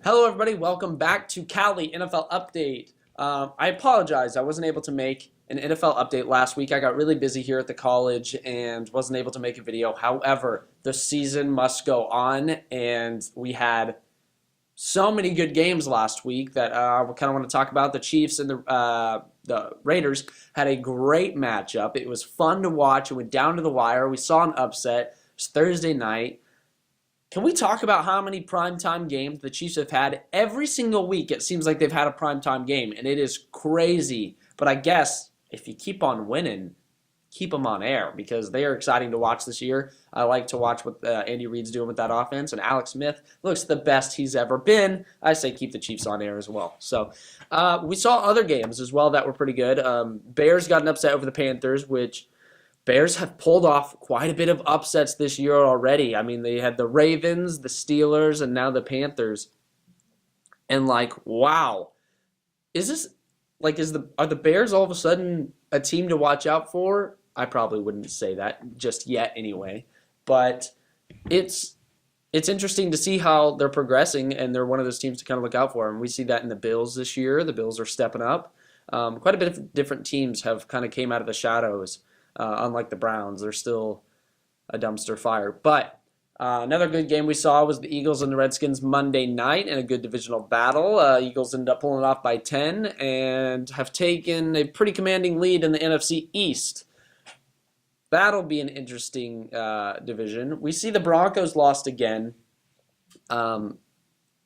Hello, everybody. Welcome back to Cowley NFL Update. I apologize. I wasn't able to make an NFL update last week. I got really busy here at the college and wasn't able to make a video. However, the season must go on, and we had so many good games last week that I kind of want to talk about. The Chiefs and the Raiders had a great matchup. It was fun to watch. It went down to the wire. We saw an upset. It was Thursday night. Can we talk about how many primetime games the Chiefs have had? Every single week, it seems like they've had a primetime game, and it is crazy. But I guess if you keep on winning, keep them on air because they are exciting to watch this year. I like to watch what Andy Reid's doing with that offense, and Alex Smith looks the best he's ever been. I say keep the Chiefs on air as well. So we saw other games as well that were pretty good. Bears got an upset over the Panthers, which Bears have pulled off quite a bit of upsets this year already. I mean, they had the Ravens, the Steelers, and now the Panthers. And wow. Are the Bears all of a sudden a team to watch out for? I probably wouldn't say that just yet anyway. But it's interesting to see how they're progressing, and they're one of those teams to kind of look out for. And we see that in the Bills this year. The Bills are stepping up. Quite a bit of different teams have kind of came out of the shadows. Unlike the Browns, they're still a dumpster fire. But another good game we saw was the Eagles and the Redskins Monday night in a good divisional battle. Eagles ended up pulling it off by 10 and have taken a pretty commanding lead in the NFC East. That'll be an interesting division. We see the Broncos lost again. They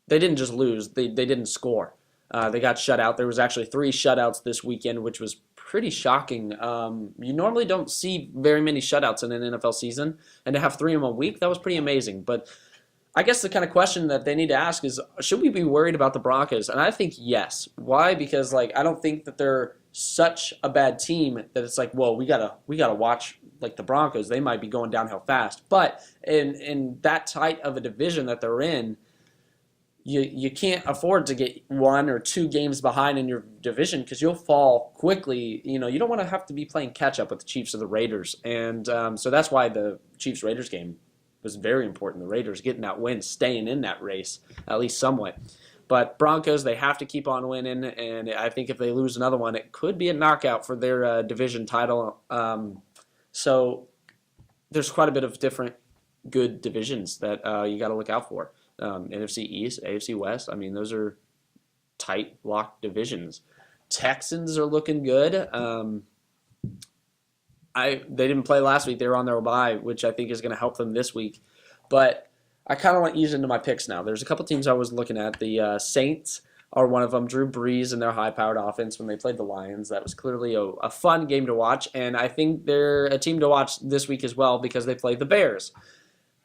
didn't just lose. They didn't score. They got shut out. There was actually 3 shutouts this weekend, which was pretty shocking. You normally don't see very many shutouts in an NFL season, and to have 3 in 1 week, that was pretty amazing. But I guess the kind of question that they need to ask is, should we be worried about the Broncos? And I think yes. Why? Because I don't think that they're such a bad team that it's like, whoa, we gotta watch the Broncos. They might be going downhill fast. But in that tight of a division that they're in, you can't afford to get 1 or 2 games behind in your division because you'll fall quickly. You don't want to have to be playing catch up with the Chiefs or the Raiders, and so that's why the Chiefs-Raiders game was very important. The Raiders getting that win, staying in that race at least somewhat. But Broncos, they have to keep on winning, and I think if they lose another one, it could be a knockout for their division title. So there's quite a bit of different good divisions that you got to look out for. NFC East, AFC West. I mean, those are tight, locked divisions. Texans are looking good. They didn't play last week. They were on their bye, which I think is going to help them this week. But I kind of want to ease into my picks now. There's a couple teams I was looking at. The Saints are one of them. Drew Brees and their high-powered offense when they played the Lions. That was clearly a fun game to watch, and I think they're a team to watch this week as well because they played the Bears.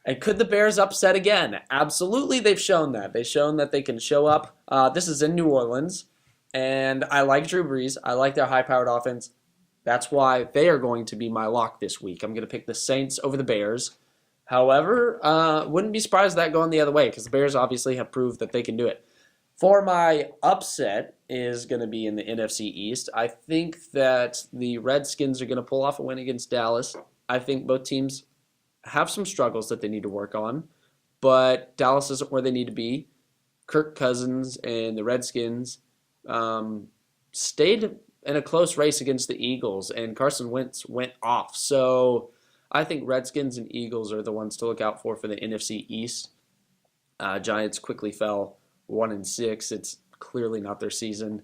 And could the Bears upset again? Absolutely, they've shown that. They've shown that they can show up. This is in New Orleans, and I like Drew Brees. I like their high-powered offense. That's why they are going to be my lock this week. I'm going to pick the Saints over the Bears. However, wouldn't be surprised that going the other way because the Bears obviously have proved that they can do it. For my upset is going to be in the NFC East. I think that the Redskins are going to pull off a win against Dallas. I think both teams have some struggles that they need to work on, but Dallas isn't where they need to be. Kirk Cousins and the Redskins stayed in a close race against the Eagles, and Carson Wentz went off. So I think Redskins and Eagles are the ones to look out for the NFC East. Giants quickly fell 1-6. It's clearly not their season.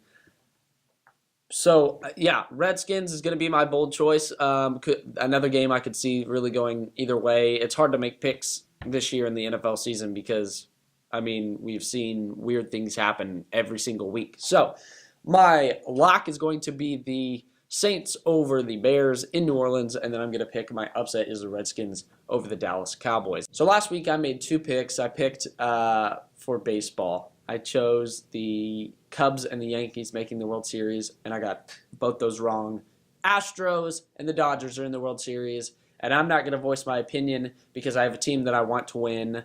So, yeah, Redskins is going to be my bold choice. Another game I could see really going either way. It's hard to make picks this year in the NFL season because, I mean, we've seen weird things happen every single week. So, my lock is going to be the Saints over the Bears in New Orleans, and then I'm going to pick my upset is the Redskins over the Dallas Cowboys. So, last week I made 2 picks. I picked for baseball. I chose the Cubs and the Yankees making the World Series, and I got both those wrong. Astros and the Dodgers are in the World Series, and I'm not going to voice my opinion because I have a team that I want to win,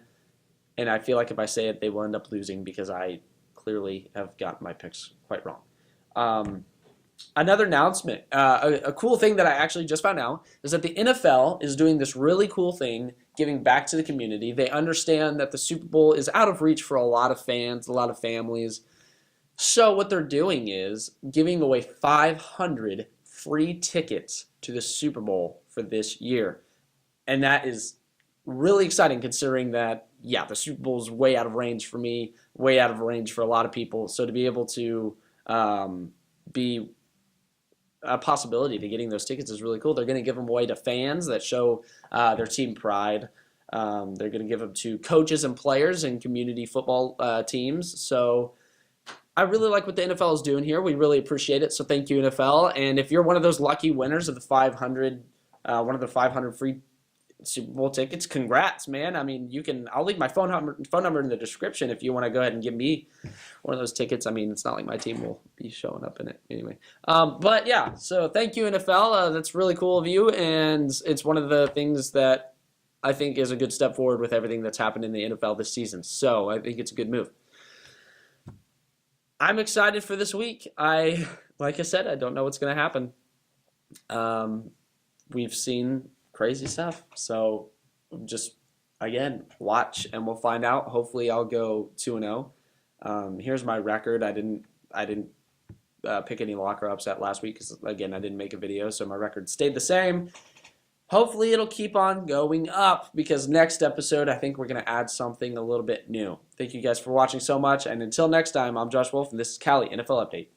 and I feel like if I say it, they will end up losing because I clearly have got my picks quite wrong. Another announcement, a cool thing that I actually just found out is that the NFL is doing this really cool thing giving back to the community. They understand that the Super Bowl is out of reach for a lot of fans, a lot of families. So what they're doing is giving away 500 free tickets to the Super Bowl for this year. And that is really exciting considering that, yeah, the Super Bowl is way out of range for me, way out of range for a lot of people. So to be able to be a possibility to getting those tickets is really cool. They're going to give them away to fans that show their team pride. They're going to give them to coaches and players and community football teams. So I really like what the NFL is doing here. We really appreciate it. So thank you, NFL. And if you're one of those lucky winners of the 500, one of the 500 free Super Bowl tickets, congrats, man. I mean, I'll leave my phone number in the description if you want to go ahead and give me one of those tickets. I mean, it's not like my team will be showing up in it anyway. But yeah, so thank you, NFL. That's really cool of you, and it's one of the things that I think is a good step forward with everything that's happened in the NFL this season. So I think it's a good move. I'm excited for this week. Like I said, I don't know what's going to happen. We've seen crazy stuff. So just, again, watch and we'll find out. Hopefully I'll go 2-0. Here's my record. I didn't pick any locker upset last week because, again, I didn't make a video, so my record stayed the same. Hopefully it'll keep on going up because next episode I think we're going to add something a little bit new. Thank you guys for watching so much, and until next time, I'm Josh Wolf, and this is Cowley NFL Update.